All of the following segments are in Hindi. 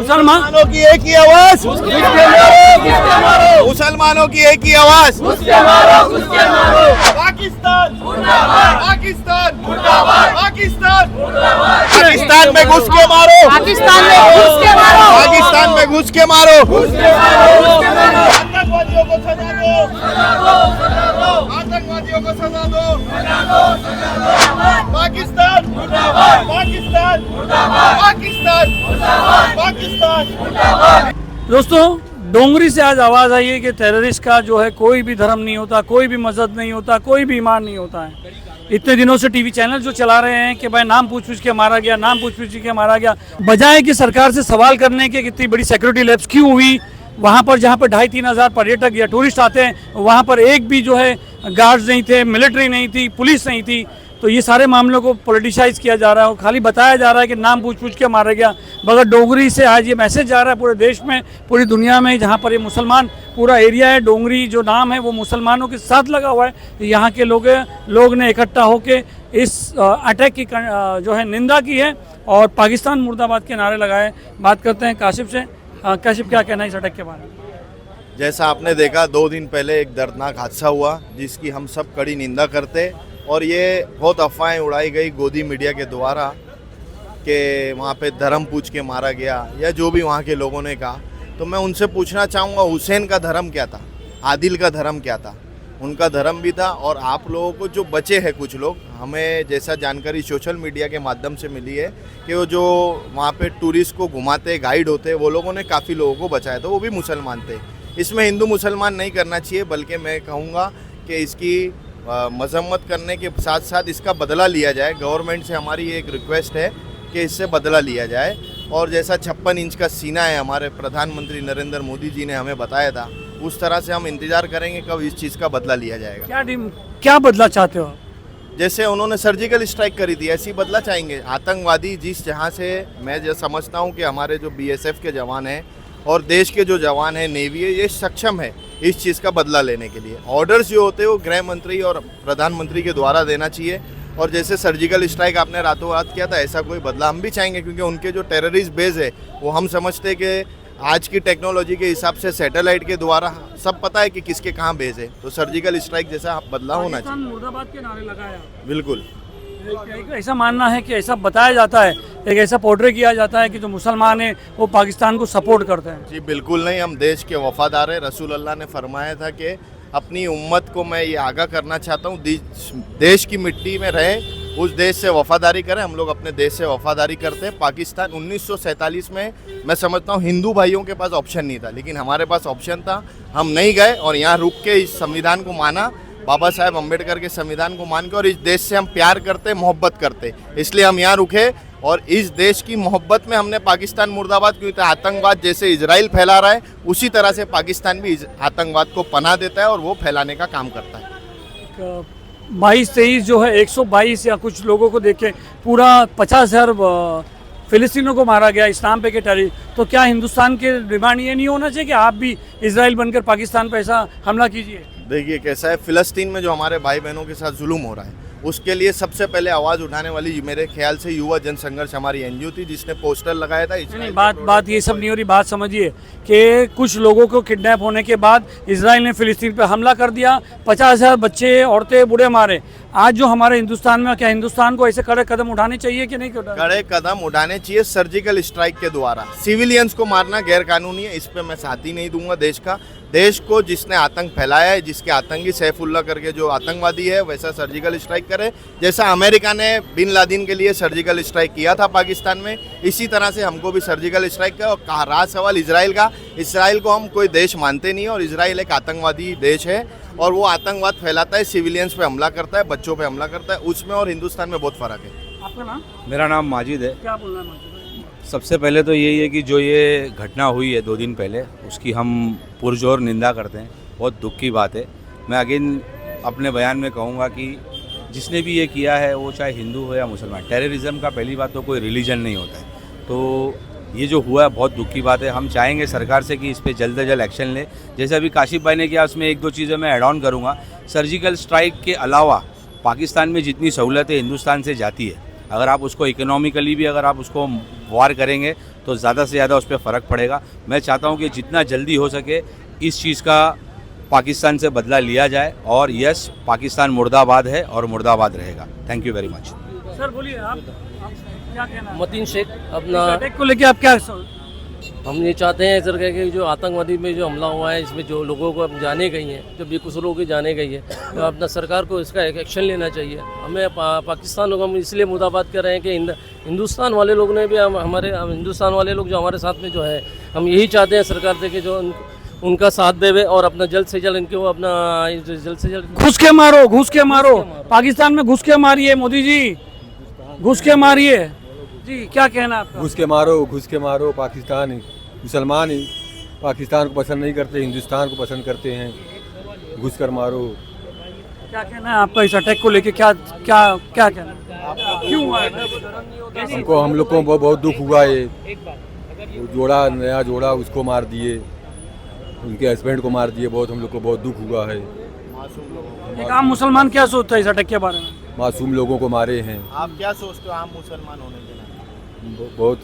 मुसलमानों की एक ही आवाज, मुसलमानों की एक ही आवाज, पाकिस्तान पाकिस्तान पाकिस्तान पाकिस्तान में घुस के मारो, पाकिस्तान में घुस के मारो, पाकिस्तान में घुस के मारो, आतंकवादियों को सजा दो, आतंकवादियों को सजा दो, पाकिस्तान पाकिस्तान पाकिस्तान पाकिस्तान। दोस्तों, डोंगरी से आज आवाज़ आई है कि टेररिस्ट का जो है कोई भी धर्म नहीं होता, कोई भी मजहब नहीं होता, कोई भी ईमान नहीं होता है। इतने दिनों से टीवी चैनल जो चला रहे हैं कि भाई नाम पूछ के मारा गया, नाम पूछ के मारा गया, बजाय कि सरकार से सवाल करने के कितनी बड़ी सिक्योरिटी लैप्स क्यों हुई, वहाँ पर जहाँ पर 2,500-3 हज़ार पर्यटक या टूरिस्ट आते हैं वहाँ पर एक भी जो है गार्ड्स नहीं थे, मिलिट्री नहीं थी, पुलिस नहीं थी। तो ये सारे मामलों को पॉलिटिसाइज किया जा रहा है और खाली बताया जा रहा है कि नाम पूछ के मारा गया। मगर डोंगरी से आज ये मैसेज जा रहा है पूरे देश में, पूरी दुनिया में, जहाँ पर ये मुसलमान पूरा एरिया है, डोंगरी जो नाम है वो मुसलमानों के साथ लगा हुआ है। यहाँ के लोग ने इकट्ठा होकर इस अटैक की जो है निंदा की है और पाकिस्तान मुर्दाबाद के नारे लगाए। बात करते हैं काशिफ से। काशिफ, क्या कहना है इस अटैक के बारे में? जैसा आपने देखा 2 दिन पहले एक दर्दनाक हादसा हुआ जिसकी हम सब कड़ी निंदा करते, और ये बहुत अफवाहें उड़ाई गई गोदी मीडिया के द्वारा कि वहाँ पे धर्म पूछ के मारा गया या जो भी वहाँ के लोगों ने कहा। तो मैं उनसे पूछना चाहूँगा, हुसैन का धर्म क्या था, आदिल का धर्म क्या था? उनका धर्म भी था। और आप लोगों को जो बचे हैं कुछ लोग, हमें जैसा जानकारी सोशल मीडिया के माध्यम से मिली है कि वो जो वहाँ पे टूरिस्ट को घुमाते गाइड होते, वो लोगों ने काफ़ी लोगों को बचाया था, वो भी मुसलमान थे। इसमें हिंदू मुसलमान नहीं करना चाहिए, बल्कि मैं कहूँगा कि इसकी मजम्मत करने के साथ साथ इसका बदला लिया जाए। गवर्नमेंट से हमारी एक रिक्वेस्ट है कि इससे बदला लिया जाए। और जैसा 56 इंच का सीना है हमारे प्रधानमंत्री नरेंद्र मोदी जी ने हमें बताया था, उस तरह से हम इंतज़ार करेंगे कब इस चीज़ का बदला लिया जाएगा। क्या बदला चाहते हो? जैसे उन्होंने सर्जिकल स्ट्राइक करी थी, ऐसी बदला चाहेंगे। आतंकवादी जिस जहाँ से, मैं जो समझता हूँ कि हमारे जो BSF के जवान हैं और देश के जो जवान हैं, नेवी है, ये सक्षम है इस चीज़ का बदला लेने के लिए। ऑर्डर्स जो होते हैं वो गृह मंत्री और प्रधानमंत्री के द्वारा देना चाहिए। और जैसे सर्जिकल स्ट्राइक आपने रातों रात किया था, ऐसा कोई बदला हम भी चाहेंगे, क्योंकि उनके जो टेररिस्ट बेस है वो हम समझते हैं कि आज की टेक्नोलॉजी के हिसाब से सैटेलाइट के द्वारा सब पता है कि किसके कहाँ बेस है। तो सर्जिकल स्ट्राइक जैसा बदला होना चाहिए। मुर्दाबाद के नारे लगाया, बिल्कुल। ऐसा मानना है कि ऐसा बताया जाता है, एक ऐसा पोर्ट्रे किया जाता है कि जो मुसलमान है वो पाकिस्तान को सपोर्ट करते हैं। जी बिल्कुल नहीं, हम देश के वफादार हैं। रसूल अल्लाह ने फरमाया था कि अपनी उम्मत को मैं ये आगाह करना चाहता हूँ, देश की मिट्टी में रहे, उस देश से वफादारी करें। हम लोग अपने देश से वफादारी करते हैं। पाकिस्तान 1947 में मैं समझता हूँ हिंदू भाइयों के पास ऑप्शन नहीं था, लेकिन हमारे पास ऑप्शन था। हम नहीं गए और यहाँ रुक के इस संविधान को माना, बाबा साहेब अम्बेडकर के संविधान को मान के, और इस देश से हम प्यार करते, मोहब्बत करते, इसलिए हम यहाँ रुके। और इस देश की मोहब्बत में हमने पाकिस्तान मुर्दाबाद, क्योंकि आतंकवाद जैसे इजराइल फैला रहा है उसी तरह से पाकिस्तान भी आतंकवाद को पनाह देता है और वो फैलाने का काम करता है। 22-23 जो है 122 या कुछ लोगों को देखे पूरा 50,000 फिलिस्तीनों को मारा गया इस्लाम पे के टेररिस्ट। तो क्या हिंदुस्तान के डिमांड ये नहीं होना चाहिए कि आप भी इजराइल बनकर पाकिस्तान पर ऐसा हमला कीजिए? देखिए कैसा है, फ़िलिस्तीन में जो हमारे भाई बहनों के साथ जुल्म हो रहा है उसके लिए सबसे पहले आवाज़ उठाने वाली मेरे ख्याल से युवा जनसंघर्ष हमारी NGO थी, जिसने पोस्टर लगाया था। नहीं, बात ये सब नहीं हो रही। बात समझिए कि कुछ लोगों को किडनैप होने के बाद इजराइल ने फ़िलिस्तीन पे हमला कर दिया, 50,000 बच्चे, औरतें, बूढ़े मारे। आज जो हमारे हिंदुस्तान में, क्या हिंदुस्तान को ऐसे कड़े कदम उठाने चाहिए कि नहीं? कड़े कदम उठाने चाहिए। सर्जिकल स्ट्राइक के द्वारा सिविलियंस को मारना गैर कानूनी है, इस पर मैं साथ ही नहीं दूंगा। देश को जिसने आतंक फैलाया है, जिसके आतंकी सैफुल्ला करके जो आतंकवादी है, वैसा सर्जिकल स्ट्राइक करे। जैसा अमेरिका ने बिन लादेन के लिए सर्जिकल स्ट्राइक किया था पाकिस्तान में, इसी तरह से हमको भी सर्जिकल स्ट्राइक का। और रहा सवाल इजराइल का, इसराइल को हम कोई देश मानते नहीं, और इसराइल एक आतंकवादी देश है और वो आतंकवाद फैलाता है, सिविलियंस पे हमला करता है, बच्चों पे हमला करता है। उसमें और हिंदुस्तान में बहुत फ़र्क है। आपका नाम? मेरा नाम माजिद है। क्या बोलना है माजिद? सबसे पहले तो यही है कि जो ये घटना हुई है 2 दिन पहले, उसकी हम पुरजोर निंदा करते हैं। बहुत दुख की बात है। मैं अगेन अपने बयान में कहूँगा कि जिसने भी ये किया है वो चाहे हिंदू हो या मुसलमान, टेररिज्म का पहली बात तो कोई रिलीजन नहीं होता है। तो ये जो हुआ है बहुत दुख की बात है। हम चाहेंगे सरकार से कि इस पर जल्द से जल्द एक्शन ले। जैसे अभी काशिफ भाई ने किया, उसमें 1-2 चीज़ें मैं ऐड ऑन करूँगा। सर्जिकल स्ट्राइक के अलावा पाकिस्तान में जितनी सहूलतें हिंदुस्तान से जाती है, अगर आप उसको इकोनॉमिकली भी अगर आप उसको वार करेंगे तो ज़्यादा से ज़्यादा उस पर फ़र्क पड़ेगा। मैं चाहता हूँ कि जितना जल्दी हो सके इस चीज़ का पाकिस्तान से बदला लिया जाए और यस, पाकिस्तान मुर्दाबाद है और मुर्दाबाद रहेगा। Thank you very much. Sir बोलिए आप क्या कहना है? मतीन शेख अपना अटैक को लेके आप क्या हम ये चाहते हैं सर कि जो आतंकवादी में जो हमला हुआ है इसमें जो लोगों को जाने गई हैं, जो बेकसूरों की जाने गई है, तो अपना सरकार को इसका एक एक्शन लेना चाहिए। हमें पाकिस्तान लोग हम इसलिए मुर्दाबाद कर रहे हैं कि हिंदुस्तान वाले लोग ने भी हमारे हिंदुस्तान वाले लोग जो हमारे साथ में जो है, हम यही चाहते हैं सरकार से कि जो उनका साथ देवे और अपना जल्द से जल्द इनके वो अपना जल्द से जल्द घुस के मारो पाकिस्तान में घुस के मारिए मोदी जी, घुस के मारिए जी। क्या कहना आपका? घुस के मारो। पाकिस्तान मुसलमान ही पाकिस्तान को पसंद नहीं करते, हिंदुस्तान को पसंद करते हैं। घुस कर मारो। क्या कहना है आपका इस अटैक को लेके? क्या क्या क्या कहना है? क्यों हुआ अटैक? हम लोग को बहुत दुख हुआ है। जोड़ा नया जोड़ा उसको मार दिए, उनके हस्बैंड को मार दिए। बहुत हम लोग को बहुत दुख हुआ है। एक आम मुसलमान क्या सोचता है इस अटैक के बारे में? मासूम लोगों को मारे हैं। आप क्या सोचते हो आम मुसलमान होने के नाते? बहुत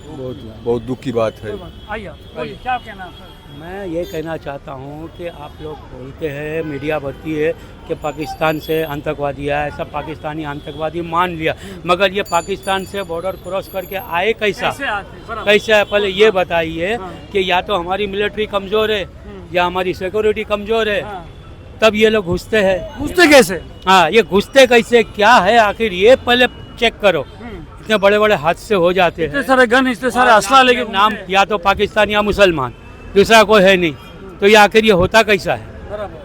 बहुत बहुत दुख की बात है। आइए बोलिए, क्या कहना है? मैं ये कहना चाहता हूँ कि आप लोग बोलते हैं, मीडिया बोलती है कि पाकिस्तान से आतंकवादी आया, ऐसा पाकिस्तानी आतंकवादी मान लिया, मगर ये पाकिस्तान से बॉर्डर क्रॉस करके आए कैसे आए? पहले ये बताइए कि या तो हमारी मिलिट्री कमज़ोर है या हमारी सिक्योरिटी कमज़ोर है, तब ये लोग घुसते हैं। घुसते कैसे? हाँ, ये घुसते कैसे, क्या है आखिर, ये पहले चेक करो। इतने बड़े बड़े हादसे हो जाते हैं, इतने सारे गन, इतने सारे असला लेके नाम या तो पाकिस्तान या मुसलमान, दूसरा कोई है नहीं, तो ये आखिर ये होता कैसा है?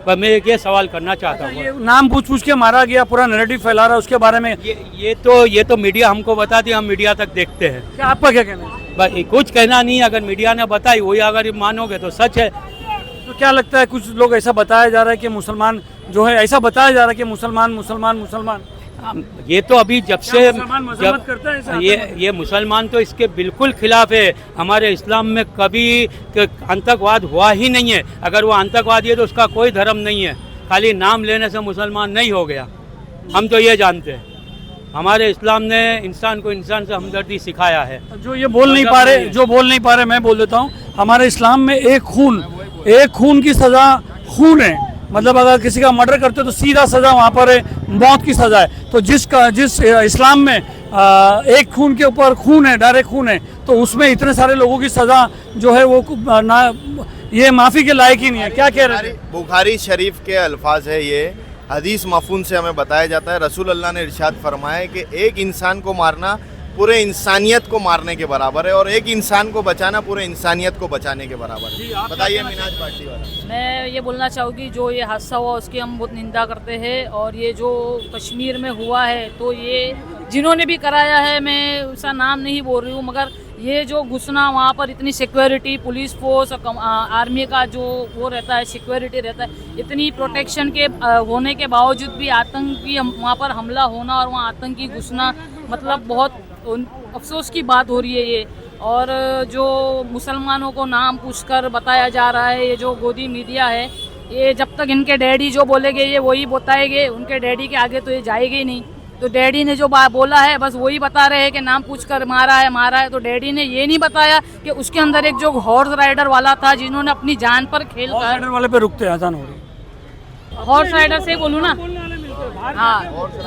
पर मैं ये सवाल करना चाहता हूँ। ये नाम पूछ के मारा गया, पूरा नैरेटिव फैला रहा है उसके बारे में। ये तो मीडिया हमको बताती है, हम मीडिया तक देखते हैं। क्या आपका क्या कहना है? बस कुछ कहना नहीं, अगर मीडिया ने बताई वही अगर मानोगे तो सच है। तो क्या लगता है, कुछ लोग ऐसा बताया जा रहा है कि मुसलमान जो है, ऐसा बताया जा रहा है कि मुसलमान मुसलमान मुसलमान, ये तो अभी जब से मजम्मत करता है ऐसा? ये मुसलमान तो इसके बिल्कुल खिलाफ है। हमारे इस्लाम में कभी आतंकवाद हुआ ही नहीं है। अगर वो आतंकवादी है तो उसका कोई धर्म नहीं है, खाली नाम लेने से मुसलमान नहीं हो गया। हम तो ये जानते हैं, हमारे इस्लाम ने इंसान को इंसान से हमदर्दी सिखाया है। जो ये बोल नहीं पा रहे, मैं बोल देता हूँ। हमारे इस्लाम में एक खून की सज़ा खून है, मतलब अगर किसी का मर्डर करते तो सीधा सज़ा वहाँ पर है, मौत की सज़ा है। तो जिस इस्लाम में एक खून के ऊपर खून है, डायरेक्ट खून है, तो उसमें इतने सारे लोगों की सज़ा जो है वो ना, ये माफ़ी के लायक ही नहीं है। क्या कह रहे हैं? बुखारी शरीफ के अल्फाज है, ये हदीस मफहूम से हमें बताया जाता है। रसूल अल्लाह ने इरशाद फरमाया कि एक इंसान को मारना पूरे इंसानियत को मारने के बराबर है और एक इंसान को बचाना पूरे इंसानियत को बचाने के बराबर है। बताइए मिनाज पार्टी वाला। मैं ये बोलना चाहूँगी, जो ये हादसा हुआ उसकी हम बहुत निंदा करते हैं, और ये जो कश्मीर में हुआ है तो ये जिन्होंने भी कराया है, मैं उसका नाम नहीं बोल रही हूँ, मगर ये जो घुसना वहाँ पर, इतनी सिक्योरिटी, पुलिस फोर्स आर्मी का जो वो रहता है, सिक्योरिटी रहता है, इतनी प्रोटेक्शन के होने के बावजूद भी आतंकी वहाँ पर हमला होना और वहाँ आतंकी घुसना, मतलब बहुत अफसोस की बात हो रही है ये। और जो मुसलमानों को नाम पूछकर बताया जा रहा है, ये जो गोदी मीडिया है, ये जब तक इनके डैडी जो बोलेंगे ये वही बताएंगे, उनके डैडी के आगे तो ये जाएगी ही नहीं। तो डैडी ने जो बोला है बस वही बता रहे हैं कि नाम पूछकर मारा है। तो डैडी ने ये नहीं बताया कि उसके अंदर एक जो हॉर्स राइडर वाला था, जिन्होंने अपनी जान पर खेल कर, राइडर वाले पे रुकते आसान हो रही, हॉर्स राइडर से बोलूँ ना, हाँ,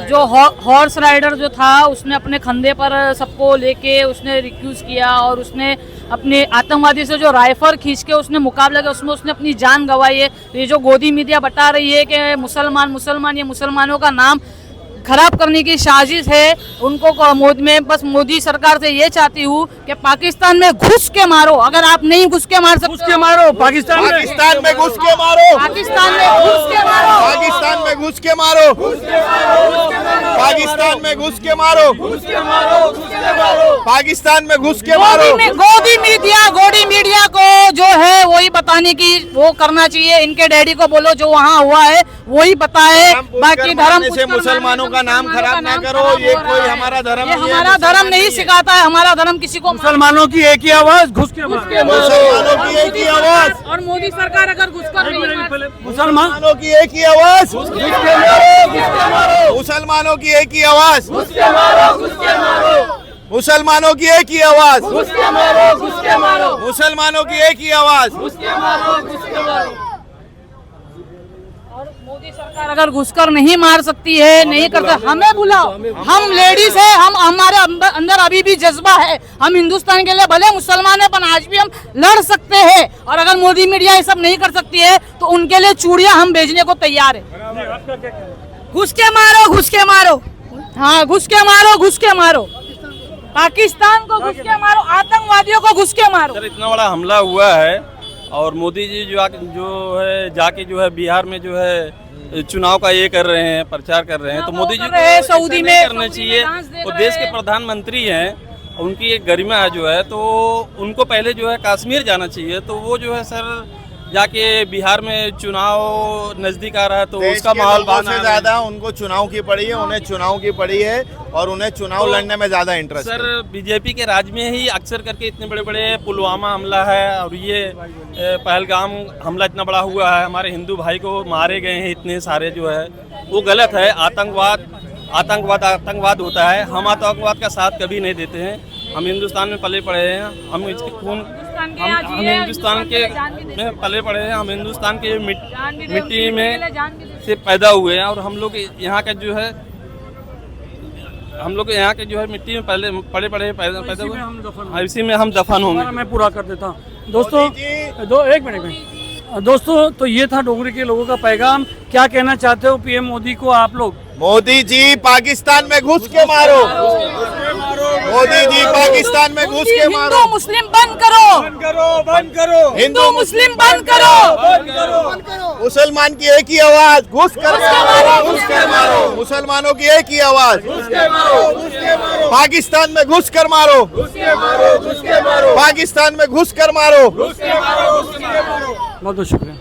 जो हॉर्स राइडर जो था उसने अपने कंधे पर सबको लेके उसने रिक्यूज किया, और उसने अपने आतंकवादी से जो राइफल खींच के उसने मुकाबला किया, उसमें उसने अपनी जान गंवाई है। तो ये जो गोदी मीडिया बता रही है कि मुसलमान ये मुसलमानों का नाम खराब करने की साजिश है, उनको मैं बस मोदी सरकार से ये चाहती हूँ कि पाकिस्तान में घुस के मारो। अगर आप नहीं घुस के मार सकते, घुस के मारो पाकिस्तान में घुस के मारो, पाकिस्तान में घुस के मारो, पाकिस्तान में घुस के मारो, पाकिस्तान में घुस के मारो, पाकिस्तान में घुस के मारो। गोदी मीडिया को जो है वही बताने की वो करना चाहिए। इनके डैडी को बोलो जो वहाँ हुआ है वही बताए, बाकी धर्म से मुसलमानों का नाम खराब ना करो। ये कोई हमारा धर्म ये हमारा धर्म नहीं सिखाता है। हमारा धर्म किसी को मुसलमानों की एक ही आवाज, घुस के मारो, मुसलमानों की एक ही आवाज, और मोदी सरकार अगर घुसकर मुसलमानों की एक ही आवाज, मुसलमानों की एक ही आवाज, मुसलमानों की एक ही आवाज, घुसके मारो, घुसके मारो, मुसलमानों की एक ही आवाज। घुसके मारो, घुसके मारो। और मोदी सरकार अगर घुसकर नहीं मार सकती है, नहीं कर सकती, हमें बुलाओ। हम लेडीज है, हम हमारे अंदर अभी भी जज्बा है। हम हिंदुस्तान के लिए भले मुसलमान है, पर आज भी हम लड़ सकते हैं। और अगर मोदी मीडिया ये सब नहीं कर सकती है तो उनके लिए चूड़ियां हम भेजने को तैयार है। घुसके मारो, घुसके मारो, हाँ घुसके मारो, घुसके मारो, पाकिस्तान को घुसके मारो, आतंकवादियों को घुसके मारो। सर इतना बड़ा हमला हुआ है और मोदी जी जो है जाके जो है बिहार में जो है चुनाव का ये कर रहे हैं, प्रचार कर रहे हैं, तो मोदी जी को सऊदी में करना चाहिए। वो देश के प्रधानमंत्री हैं, उनकी एक गरिमा है जो है, तो उनको पहले जो है कश्मीर जाना चाहिए। तो वो जो है सर जाके बिहार में चुनाव नजदीक आ रहा है तो उसका माहौल से ज्यादा उनको चुनाव की पड़ी है, उन्हें चुनाव की पड़ी है और उन्हें चुनाव लड़ने में ज्यादा इंटरेस्ट है। सर बीजेपी के राज में ही अक्सर करके इतने बड़े बड़े पुलवामा हमला है और ये पहलगाम हमला इतना बड़ा हुआ है, हमारे हिंदू भाई को मारे गए हैं इतने सारे, जो है वो गलत है। आतंकवाद होता है। हम आतंकवाद का साथ कभी नहीं देते हैं। हम हिंदुस्तान में पले पड़े हैं, हम इसके खून हम हिंदुस्तान के में पले पड़े हैं, हम हिंदुस्तान के मिट्टी में से पैदा हुए हैं और हम लोग यहाँ का जो है मिट्टी में पले पड़े पैदा हुए, इसी में हम दफन होंगे। मैं पूरा कर देता हूँ दोस्तों, एक मिनट दोस्तों, तो ये था डोंगरी के लोगों का पैगाम। क्या कहना चाहते हो पीएम मोदी को आप लोग? मोदी जी पाकिस्तान में घुस के मारो, मोदी जी पाकिस्तान में घुस के मारो। हिंदू मुस्लिम बंद करो, बंद करो, हिंदू मुस्लिम बंद करो, मुसलमान की एक ही आवाज, घुस कर मारो, घुस के मारो, मुसलमानों की एक ही आवाज, घुस के मारो, घुस के मारो, पाकिस्तान में घुस कर मारो, घुस के मारो, घुस के मारो, पाकिस्तान में घुस कर मारो, घुस के मारो, घुस के मारो। बहुत बहुत शुक्रिया।